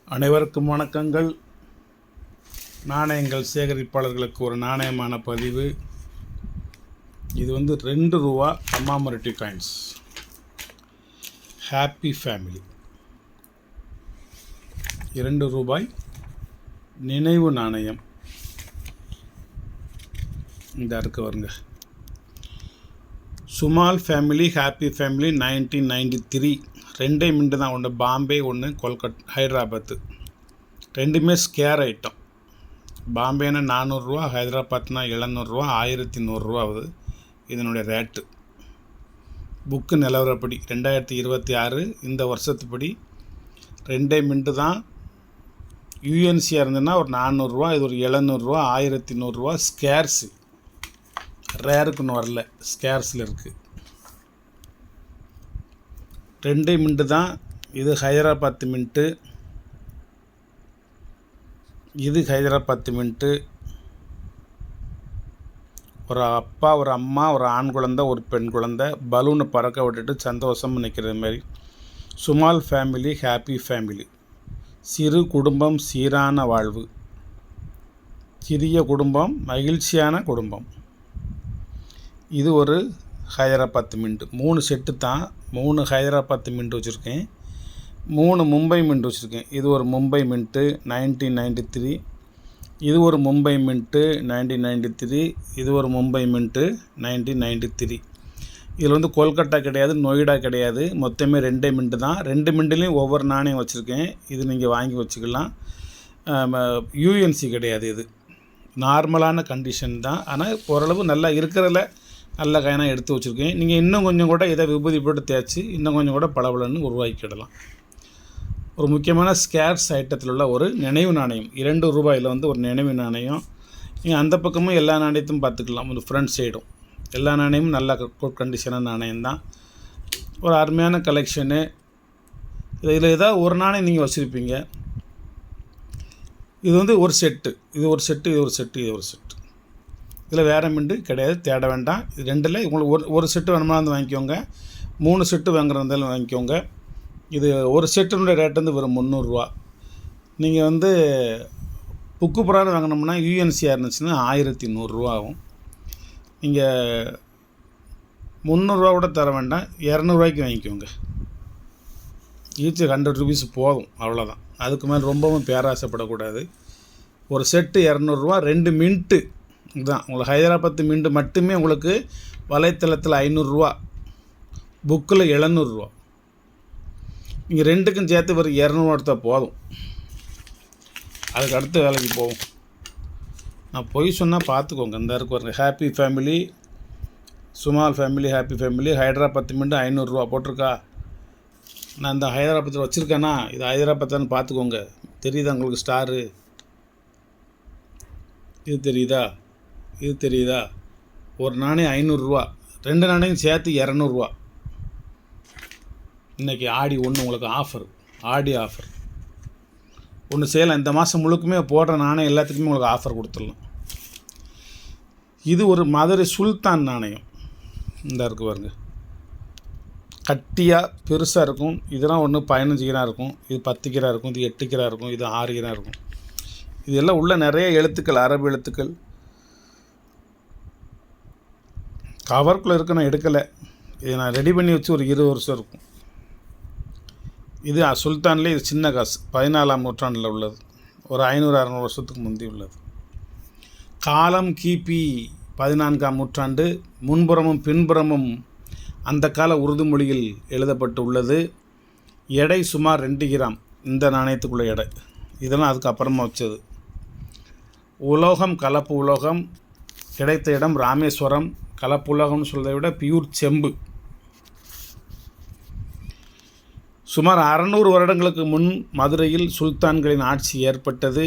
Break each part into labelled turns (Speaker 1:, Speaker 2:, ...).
Speaker 1: அனைவருக்கும் வணக்கங்கள். நாணயங்கள் சேகரிப்பாளர்களுக்கு ஒரு நாணயமான பதிவு. இது வந்து ₹2 கம்மாமரேட்டிவ் காயின்ஸ். ஹாப்பி ஃபேமிலி ₹2 நினைவு நாணயம். இந்த இருக்கு வருங்க. Small family happy family 1993. ரெண்டே மின்ட்டு தான். ஒன்று பாம்பே, ஒன்று ஹைதராபாத்து. ரெண்டுமே ஸ்கேர் ஐட்டம். பாம்பேனா ₹400, ஹைதராபாத்னா ₹700, ₹1100 ஆகுது இதனுடைய ரேட்டு. புக்கு நிலவரப்படி 2026 இந்த வருஷத்துப்படி ரெண்டே மின்ட்டு தான். யூஎன்சியாக இருந்ததுன்னா ஒரு ₹400, இது ஒரு ₹700, ₹1100. ஸ்கேர்ஸு, ரேருக்குன்னு வரல, ஸ்கேர்ஸில் இருக்குது. ரெண்டே மின்ட்டு தான். இது ஹைதராபாத் மின்ட்டு, இது ஹைதராபாத் மின்ட்டு. ஒரு அப்பா, ஒரு அம்மா, ஒரு ஆண் குழந்தை, ஒரு பெண் குழந்தை பலூனை பறக்க விட்டுட்டு சந்தோஷமாக நிற்கிற மாதிரி. Small family happy family. சிறு குடும்பம் சீரான வாழ்வு. சிறிய குடும்பம் மகிழ்ச்சியான குடும்பம். இது ஒரு ஹைதராபாத் மின்ட்டு. 3 செட்டு தான். 3 ஹைதராபாத் மின்ட்டு வச்சுருக்கேன், 3 மும்பை மின்ட்டு வச்சுருக்கேன். இது ஒரு மும்பை மின்ட்டு 1993. இது ஒரு மும்பை மின்ட்டு 1993. இது ஒரு மும்பை மின்ட்டு 1993. இதில் வந்து கொல்கட்டா கிடையாது, நொய்டா கிடையாது. மொத்தமே ரெண்டே மின்ட்டு தான். 2 மின்ட்டுலேயும் ஒவ்வொரு நாணயம் வச்சுருக்கேன். இது நீங்கள் வாங்கி வச்சுக்கலாம். யூஎன்சி கிடையாது. இது நார்மலான கண்டிஷன் தான். ஆனால் ஓரளவு நல்லா இருக்கிறதில்ல நல்ல காயினாக எடுத்து வச்சுருக்கேன். நீங்கள் இன்னும் கொஞ்சம் கூட இதை விபூதி போட்டு தேய்ச்சி இன்னும் கொஞ்சம் கூட பளபளன்னு உருவாக்கிடலாம். ஒரு முக்கியமான ஸ்கேர்ஸ் ஐட்டத்தில் உள்ள ஒரு நினைவு நாணயம். ₹2 வந்து ஒரு நினைவு நாணயம். நீங்கள் அந்த பக்கமும் எல்லா நாணயத்தையும் பார்த்துக்கலாம். ஒரு ஃப்ரண்ட் சைடும் எல்லா நாணயமும் நல்ல குட் கண்டிஷனான நாணயம்தான். ஒரு அருமையான கலெக்ஷனு. இதில் ஏதாவது ஒரு நாணயம் நீங்கள் வச்சுருப்பீங்க. இது வந்து ஒரு செட்டு, இது ஒரு செட்டு, இது ஒரு செட்டு, இது ஒரு செட்டு. இதில் வேறு மின்ட்டு கிடையாது, தேட வேண்டாம். இது ரெண்டில் உங்களுக்கு ஒரு செட்டு வேணுமா வந்து வாங்கிக்கோங்க. 3 செட்டு வாங்குறதாலும் வாங்கிக்கோங்க. இது ஒரு செட்டுனுடைய ரேட் வந்து வெறும் ₹300. நீங்கள் வந்து புக்கு புறாரம் வாங்கினோம்னா யூஎன்சியாக இருந்துச்சுன்னா ₹1100 ஆகும். நீங்கள் ₹300 கூட தர வேண்டாம், ₹200 வாங்கிக்கோங்க. ஈச் ₹100 போதும், அவ்வளோதான். அதுக்கு மேலே ரொம்பவும் பேராசைப்படக்கூடாது. ஒரு செட்டு ₹200, 2 மின்ட்டு இதுதான். உங்களுக்கு ஹைதராபாத் மின்ட்டு மட்டுமே உங்களுக்கு வலைத்தளத்தில் ₹500, புக்கில் ₹700. நீங்கள் ரெண்டுக்கும் சேர்த்து ஒரு ₹200 எடுத்தால் போதும். அதுக்கு அடுத்த வேலைக்கு போகும். நான் பொய் சொன்னால் பார்த்துக்கோங்க. இந்த இருக்கு பாருங்க, happy family, small family happy family. Hyderabad mint ₹500 போட்டிருக்கா. நான் இந்த ஹைதராபாத்தில் வச்சுருக்கேன்னா இது ஹைதராபாத்தான்னு பார்த்துக்கோங்க. தெரியுதா உங்களுக்கு ஸ்டாரு? இது தெரியுதா? இது தெரியுதா? ஒரு நாணயம் ₹500, 2 நாணயம் சேர்த்து ₹200. இன்றைக்கி ஆடி 1 உங்களுக்கு ஆஃபர், ஆடி ஆஃபர் ஒன்று செய்யலாம். இந்த மாதம் முழுக்குமே போடுற நாணயம் எல்லாத்துக்குமே உங்களுக்கு ஆஃபர் கொடுத்துடலாம். இது ஒரு மதுரை சுல்தான் நாணயம். இந்த இருக்கு பாருங்க, கட்டியாக பெருசாக இருக்கும். இதெல்லாம் ஒன்று 15 கிராம் இருக்கும், இது 10 கிராம் இருக்கும், இது 8 கிராம் இருக்கும், இது 6 கிராம் இருக்கும். இதெல்லாம் உள்ள நிறைய எழுத்துக்கள், அரபு எழுத்துக்கள். கவருக்குள்ளே இருக்கு, நான் எடுக்கலை. இதை நான் ரெடி பண்ணி வச்சு ஒரு 20 வருஷம் இருக்கும். இது சுல்தான்லேயே இது சின்ன காசு, 14ஆம் நூற்றாண்டில் உள்ளது. ஒரு 500-600 வருஷத்துக்கு முந்தி உள்ளது. காலம் கிபி 14ஆம் நூற்றாண்டு. முன்புறமும் பின்புறமும் அந்த கால உருது மொழியில் எழுதப்பட்டு உள்ளது. எடை சுமார் 2 கிராம் இந்த நாணயத்துக்குள்ள எடை. இதெல்லாம் அதுக்கு அப்புறமா வச்சது. உலோகம் கலப்பு உலோகம். கிடைத்த இடம் ராமேஸ்வரம். கலப்பு உலோகம்னு சொல்றதை விட பியூர் செம்பு. சுமார் 600 வருடங்களுக்கு முன் மதுரையில் சுல்தான்களின் ஆட்சி ஏற்பட்டது.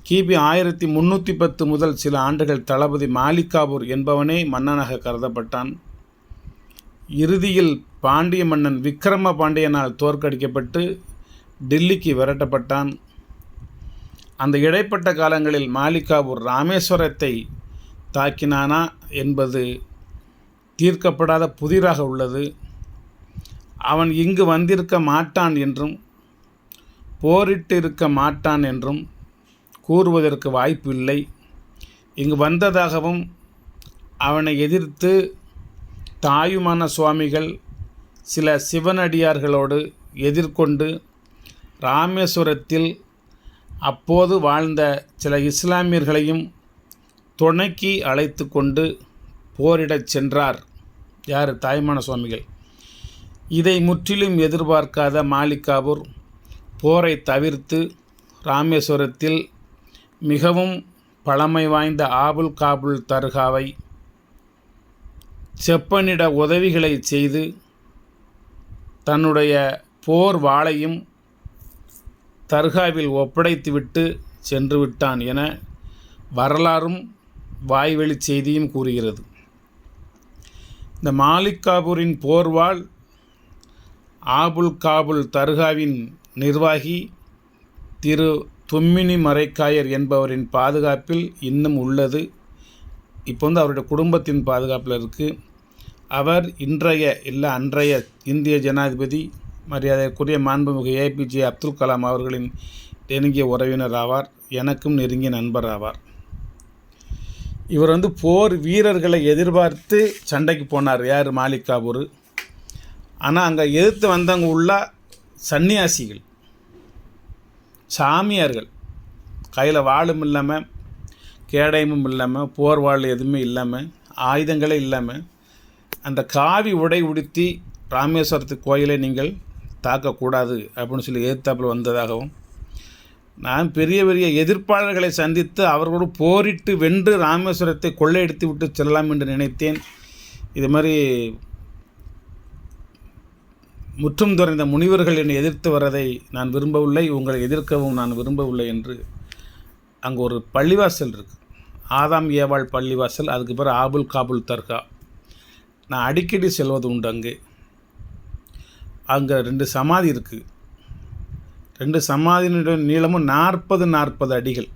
Speaker 1: கிபி 1310 முதல் சில ஆண்டுகள் தளபதி மாலிகாபூர் என்பவனே மன்னனாக கருதப்பட்டான். இறுதியில் பாண்டிய மன்னன் விக்ரம பாண்டியனால் தோற்கடிக்கப்பட்டு டெல்லிக்கு விரட்டப்பட்டான். அந்த இடைப்பட்ட காலங்களில் மாலிகாபூர் ராமேஸ்வரத்தை தாக்கினானா என்பது தீர்க்கப்படாத புதிராக உள்ளது. அவன் இங்கு வந்திருக்க மாட்டான் என்றும் போரிட்டு இருக்க மாட்டான் என்றும் கூறுவதற்கு வாய்ப்பு இல்லை. இங்கு வந்ததாகவும் அவனை எதிர்த்து தாயுமான சுவாமிகள் சில சிவனடியார்களோடு எதிர்கொண்டு ராமேஸ்வரத்தில் அப்போது வாழ்ந்த சில இஸ்லாமியர்களையும் துணைக்கி அழைத்து கொண்டு போரிடச் சென்றார். யார்? தாயுமான சுவாமிகள். இதை முற்றிலும் எதிர்பார்க்காத மாலிகாபூர் போரை தவிர்த்து ராமேஸ்வரத்தில் மிகவும் பழமை வாய்ந்த ஆபுல் காபுல் தர்காவை செப்பனிட உதவிகளை செய்து தன்னுடைய போர் வாளையும் தர்காவில் ஒப்படைத்துவிட்டு சென்று விட்டான் என வரலாறும் வாய்வெளி செய்தியும் கூறுகிறது. இந்த மாலிக் காபூரின் போர்வாள் ஆபுல் காபுல் தர்காவின் நிர்வாகி திரு தும்மினி மரைக்காயர் என்பவரின் பாதுகாப்பில் இன்னும் உள்ளது. இப்போ அவருடைய குடும்பத்தின் பாதுகாப்பில் இருக்குது. அவர் அன்றைய இந்திய ஜனாதிபதி மரியாதைக்குரிய மாண்புமிகு ஏபிஜே அப்துல் கலாம் அவர்களின் நெருங்கிய உறவினர் ஆவார். எனக்கும் நெருங்கிய நண்பர் ஆவார். இவர் போர் வீரர்களை எதிர்பார்த்து சண்டைக்கு போனார். யார்? மாலிக் காபூர். ஆனால் அங்கே எதிர்த்து வந்தவங்க உள்ள சன்னியாசிகள், சாமியார்கள், கையில் வாளும் இல்லாமல் கேடயமும் இல்லாமல் போர் வாழ் எதுவுமே இல்லாமல் ஆயுதங்களே இல்லாமல் அந்த காவி உடை உடுத்தி ராமேஸ்வரத்து கோயிலை நீங்கள் தாக்கக்கூடாது அப்படின்னு சொல்லி எதிர்த்தாப்பில் வந்ததாகவும், நான் பெரிய பெரிய எதிர்ப்பாளர்களை சந்தித்து அவர்களோடு போரிட்டு வென்று ராமேஸ்வரத்தை கொள்ளையடித்து விட்டு செல்லலாம் என்று நினைத்தேன். இது மாதிரி முற்றும் துறைந்த முனிவர்கள் என்னை எதிர்த்து வரதை நான் விரும்பவில்லை, உங்களை எதிர்க்கவும் நான் விரும்பவில்லை என்று அங்கே ஒரு பள்ளிவாசல் இருக்குது, ஆதாம் ஏவாள் பள்ளிவாசல். அதுக்கு பிறகு ஆபுல் காபுல் தர்கா. நான் அடிக்கடி செல்வது உண்டு. அங்கே 2 சமாதி இருக்குது. 2 சமாதியினுடைய நீளமும் 40 அடிகள்,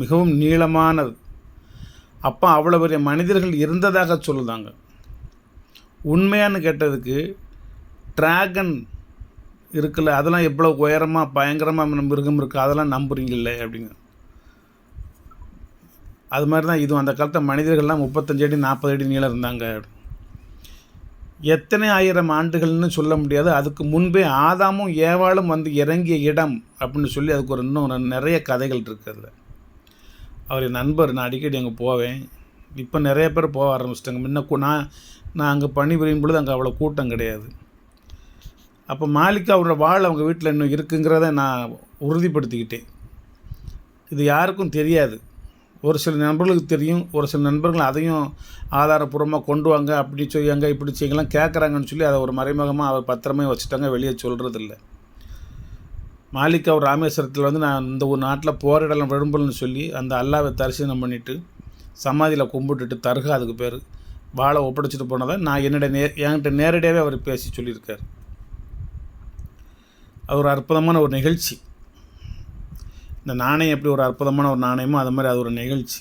Speaker 1: மிகவும் நீளமானது. அப்போ அவ்வளோ பெரிய மனிதர்கள் இருந்ததாக சொல்லுதாங்க. உண்மையானு கேட்டதுக்கு டிராகன் இருக்குல்ல, அதெல்லாம் எவ்வளோ உயரமாக பயங்கரமாக மிருகம் இருக்குது, அதெல்லாம் நம்புறீங்கல்ல அப்படிங்க. அது மாதிரி தான் இதுவும். அந்த காலத்தில் மனிதர்கள்லாம் 35 அடி 40 அடி நீளம் இருந்தாங்க. எத்தனை ஆயிரம் ஆண்டுகள்னு சொல்ல முடியாது. அதுக்கு முன்பே ஆதாமும் ஏவாளும் இறங்கிய இடம் அப்படின்னு சொல்லி அதுக்கு இன்னும் நிறைய கதைகள் இருக்குது. அவர் என் நண்பர். நான் அடிக்கடி அங்கே போவேன். இப்போ நிறைய பேர் போக ஆரம்பிச்சிட்டாங்க. முன்ன நான் அங்கே பணிபுரியும் பொழுது அங்கே அவ்வளோ கூட்டம் கிடையாது. அப்போ மாலிக் அவரோட வாழ் அவங்க வீட்டில் இன்னும் இருக்குங்கிறத நான் உறுதிப்படுத்திக்கிட்டேன். இது யாருக்கும் தெரியாது. ஒரு சில நண்பர்களுக்கு தெரியும், ஒரு சில நண்பர்கள் அதையும் ஆதாரப்பூர்வமாக கொண்டு வாங்க, அப்படி செய்யுங்க இப்படி செய்யலாம் கேட்குறாங்கன்னு சொல்லி அதை ஒரு மறைமுகமாக அவர் பத்திரமே வச்சுட்டாங்க, வெளியே சொல்கிறதில்ல. மாலிக் அவர் ராமேஸ்வரத்தில் நான் இந்த ஒரு நாட்டில் போரிடலாம் விரும்பலன்னு சொல்லி அந்த அல்லாவை தரிசனம் பண்ணிவிட்டு சமாதியில் கும்பிட்டுட்டு தர்கா அதுக்கு பேர் வாழை ஒப்படைச்சிட்டு போனதை நான் என்கிட்ட நேரடியாகவே அவர் பேசி சொல்லியிருக்கார். அது ஒரு அற்புதமான ஒரு நிகழ்ச்சி. இந்த நாணயம் எப்படி ஒரு அற்புதமான ஒரு நாணயமோ அது மாதிரி அது ஒரு நிகழ்ச்சி.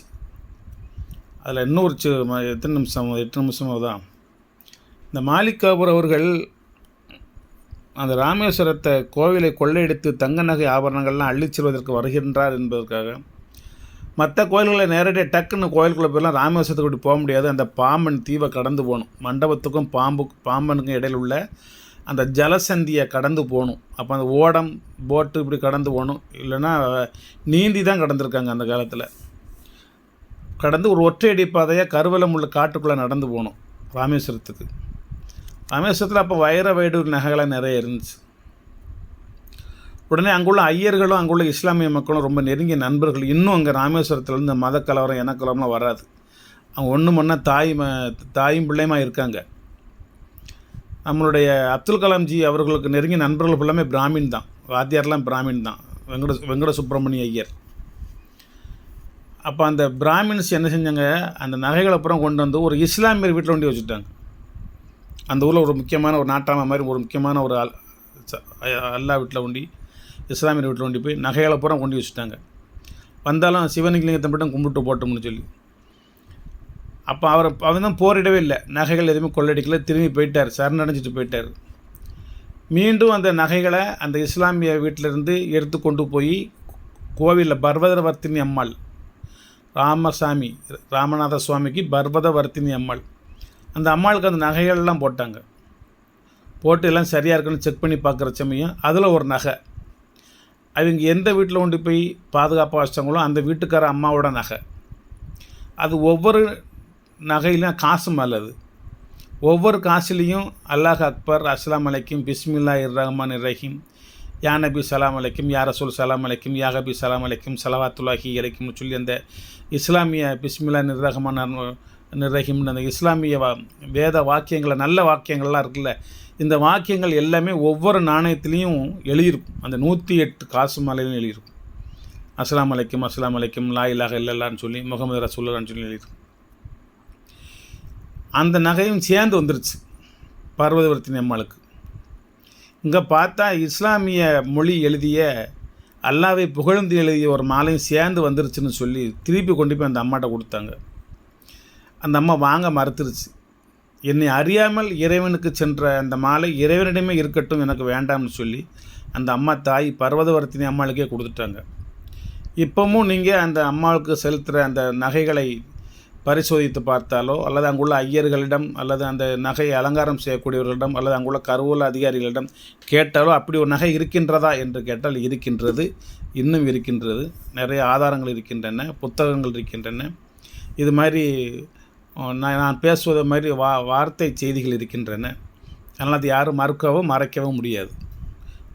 Speaker 1: அதில் இன்னொரு எத்தனை நிமிஷம் 8 நிமிஷமோ தான். இந்த மாலிக் காபூர் அவர்கள் அந்த ராமேஸ்வரத்தை கோவிலை கொள்ளையடித்து தங்க நகை ஆபரணங்கள்லாம் அள்ளிச் செல்வதற்கு வருகின்றார் என்பதற்காக மற்ற கோயில்களை நேரடியாக டக்குன்னு கோயிலுக்குள்ளே போயெல்லாம் ராமேஸ்வரத்துக்கு இப்படி போக முடியாது. அந்த பாம்பன் தீவை கடந்து போகணும். மண்டபத்துக்கும் பாம்பனுக்கும் இடையில் உள்ள அந்த ஜலசந்தியை கடந்து போகணும். அப்போ அந்த ஓடம் போட்டு இப்படி கடந்து போகணும். இல்லைன்னா நீந்தி தான் கடந்திருக்காங்க அந்த காலத்தில். கடந்து ஒரு ஒற்றையடி பாதையாக கருவலம் உள்ள காட்டுக்குள்ளே நடந்து போகணும் ராமேஸ்வரத்துக்கு. ராமேஸ்வரத்தில் அப்போ வைர வைடூர் நகைகளாக நிறைய இருந்துச்சு. உடனே அங்குள்ள ஐயர்களும் அங்குள்ள இஸ்லாமிய மக்களும் ரொம்ப நெருங்கிய நண்பர்கள். இன்னும் அங்கே ராமேஸ்வரத்துலேருந்து மத கலவரம் இனக்கலவரம்லாம் வராது. அவங்க ஒன்று மண்ணா தாயும் பிள்ளையுமா இருக்காங்க. நம்மளுடைய அப்துல் கலாம்ஜி அவர்களுக்கு நெருங்கிய நண்பர்கள் ஃபுல்லாமே பிராமின் தான். வாத்தியார்லாம் பிராமின் தான். வெங்கட சுப்பிரமணிய ஐயர். அப்போ அந்த பிராமின்ஸ் என்ன செஞ்சாங்க, அந்த நகைகளை அப்புறம் கொண்டு வந்து ஒரு இஸ்லாமியர் வீட்டில் கொண்டு வச்சுட்டாங்க. அந்த ஊரில் ஒரு முக்கியமான ஒரு நாட்டாமை மாதிரி ஒரு முக்கியமான ஒரு அல்லா வீட்டில் கொண்டு இஸ்லாமியர் வீட்டில் கொண்டு போய் நகைகளை பூரா கொண்டு வச்சுட்டாங்க. வந்தாலும் சிவலிங்கத்தை மட்டும் கும்பிட்டு போட்டோம்னு சொல்லி. அப்போ அவர் தான் போரிடவே இல்லை, நகைகள் எதுவுமே கொள்ளடிக்கல, திரும்பி போயிட்டார், சரணடைஞ்சிட்டு போயிட்டார். மீண்டும் அந்த நகைகளை அந்த இஸ்லாமிய வீட்டிலிருந்து எடுத்து கொண்டு போய் கோவிலில் பர்வதவர்த்தினி அம்மாள், ராமநாத சுவாமிக்கு பர்வதவர்த்தினி அம்மாள், அந்த அம்மாளுக்கு அந்த நகைகள்லாம் போட்டாங்க. போட்டு எல்லாம் சரியாக இருக்குன்னு செக் பண்ணி பார்க்குற சமயம் அதில் ஒரு நகை அவங்க எந்த வீட்டில் கொண்டு போய் பாதுகாப்பாக வச்சாங்களோ அந்த வீட்டுக்கார அம்மாவோட நகை. அது ஒவ்வொரு நகையிலும் காசு மேலே, அது ஒவ்வொரு காசுலேயும் அல்லாஹ் அக்பர், அஸ்ஸலாமு அலைக்கும், பிஸ்மில்லாஹிர் ரஹ்மானிர் ரஹீம், யா நபி சலாம் அலைக்கும், யா ரசூல் சலாம் அலைக்கும், யா ஹபி சலாம் அலைக்கும், ஸலவாத்துல்லாஹி அலைக்கும்னு சொல்லி அந்த இஸ்லாமிய பிஸ்மில்லாஹிர் ரஹ்மானிர் ரஹீம்னு அந்த இஸ்லாமிய வேத வாக்கியங்களை, நல்ல வாக்கியங்கள்லாம் இருக்குல்ல, இந்த வாக்கியங்கள் எல்லாமே ஒவ்வொரு நாணயத்துலேயும் எழுதியிருக்கும். அந்த 108 காசு மாலையிலும் எழுதியிருக்கும். அஸ்ஸலாமு அலைக்கும், அஸ்ஸலாமு அலைக்கும், லா இலாஹ இல்லல்லான்னு சொல்லி, முஹம்மது ரசூலுல்லாஹ்னு சொல்லி எழுதியிருக்கும். அந்த நகையும் சேர்ந்து வந்துருச்சு பர்வதவர்த்தினி அம்மாளுக்கு. இங்கே பார்த்தா இஸ்லாமிய மொழி எழுதிய, அல்லாவை புகழ்ந்து எழுதிய ஒரு மாலையும் சேர்ந்து வந்துருச்சுன்னு சொல்லி திருப்பி கொண்டு போய் அந்த அம்மாட்ட கொடுத்தாங்க. அந்த அம்மா வாங்க மறுத்துருச்சு. என்னை அறியாமல் இறைவனுக்கு சென்ற அந்த மாலை இறைவனிடமே இருக்கட்டும், எனக்கு வேண்டாம்னு சொல்லி அந்த அம்மா தாய் பர்வதவர்த்தினி அம்மாளுக்கே கொடுத்துட்டாங்க. இப்போவும் நீங்கள் அந்த அம்மாவுக்கு செலுத்துகிற அந்த நகைகளை பரிசோதித்து பார்த்தாலோ, அல்லது அங்குள்ள ஐயர்களிடம், அல்லது அந்த நகையை அலங்காரம் செய்யக்கூடியவர்களிடம், அல்லது அங்குள்ள கருவூல அதிகாரிகளிடம் கேட்டாலோ, அப்படி ஒரு நகை இருக்கின்றதா என்று கேட்டால் இருக்கின்றது, இன்னும் இருக்கின்றது. நிறைய ஆதாரங்கள் இருக்கின்றன, புத்தகங்கள் இருக்கின்றன. இது மாதிரி நான் பேசுவதை மாதிரி வார்த்தை செய்திகள் இருக்கின்றன. அதனால் அது யாரும் மறுக்கவும் மறைக்கவும் முடியாது.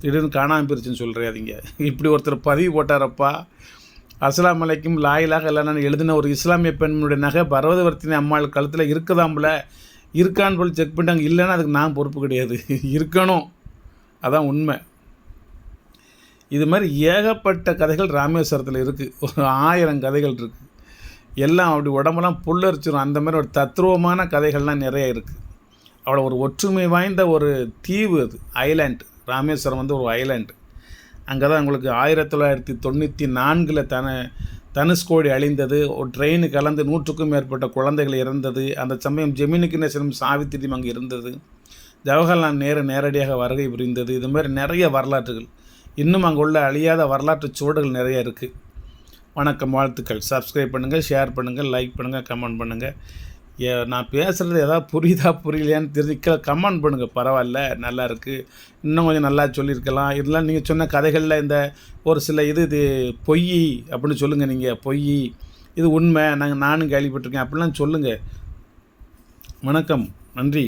Speaker 1: திடீர்னு காணாமல் போயிருச்சுன்னு சொல்கிறாதீங்க. இப்படி ஒருத்தர் பதிவு போட்டாரப்பா, அஸ்ஸலாமு அலைக்கும், லா இலாஹ இல்லல்லாஹ்னு எழுதின ஒரு இஸ்லாமிய பெண்ணுடைய நகை பர்வதவர்த்தினி அம்மாள் கழுத்தில் இருக்குதாம்பல, இருக்கான்னு சொல்லி செக் பண்ணிட்டாங்க. இல்லைன்னா அதுக்கு நான் பொறுப்பு கிடையாது, இருக்கணும், அதான் உண்மை. இது மாதிரி ஏகப்பட்ட கதைகள் ராமேஸ்வரத்தில் இருக்குது. ஒரு 1000 கதைகள் இருக்குது. எல்லாம் அப்படி உடம்பெல்லாம் புல்லரிச்சிடும். அந்த மாதிரி ஒரு தத்ரூபமான கதைகள்லாம் நிறைய இருக்குது. அவ்வளோ ஒரு ஒற்றுமை வாய்ந்த ஒரு தீவு அது, ஐலாண்டு. ராமேஸ்வரம் வந்து ஒரு ஐலாண்டு. அங்கே தான் உங்களுக்கு 1994 தனுஷ்கோடி அழிந்தது. ஒரு ட்ரெயின் கலந்து 100க்கும் மேற்பட்ட குழந்தைகள் இறந்தது. அந்த சமயம் ஜெமினி கணேசனும் சாவித்திரியும் அங்கே இருந்தது. ஜவஹர்லால் நேரு நேரடியாக வருகை புரிந்தது. இது மாதிரி நிறைய வரலாற்றுகள், இன்னும் அங்கே உள்ள அழியாத வரலாற்று சுவடுகள் நிறைய இருக்குது. வணக்கம், வாழ்த்துக்கள். சப்ஸ்கிரைப் பண்ணுங்கள், ஷேர் பண்ணுங்கள், லைக் பண்ணுங்கள், கமெண்ட் பண்ணுங்கள். நான் பேசுகிறது எதாவது புரியுதா புரியலையான்னு தெரிஞ்சுக்க கமெண்ட் பண்ணுங்கள். பரவாயில்ல, நல்லா இருக்குது, இன்னும் கொஞ்சம் நல்லா சொல்லியிருக்கலாம். இதெல்லாம் நீங்கள் சொன்ன கதைகளில் இந்த ஒரு சில இது பொய் அப்படின்னு சொல்லுங்கள். நீங்கள் பொய், இது உண்மை, நானும் கேள்விப்பட்டிருக்கேன் அப்படிலாம் சொல்லுங்கள். வணக்கம், நன்றி.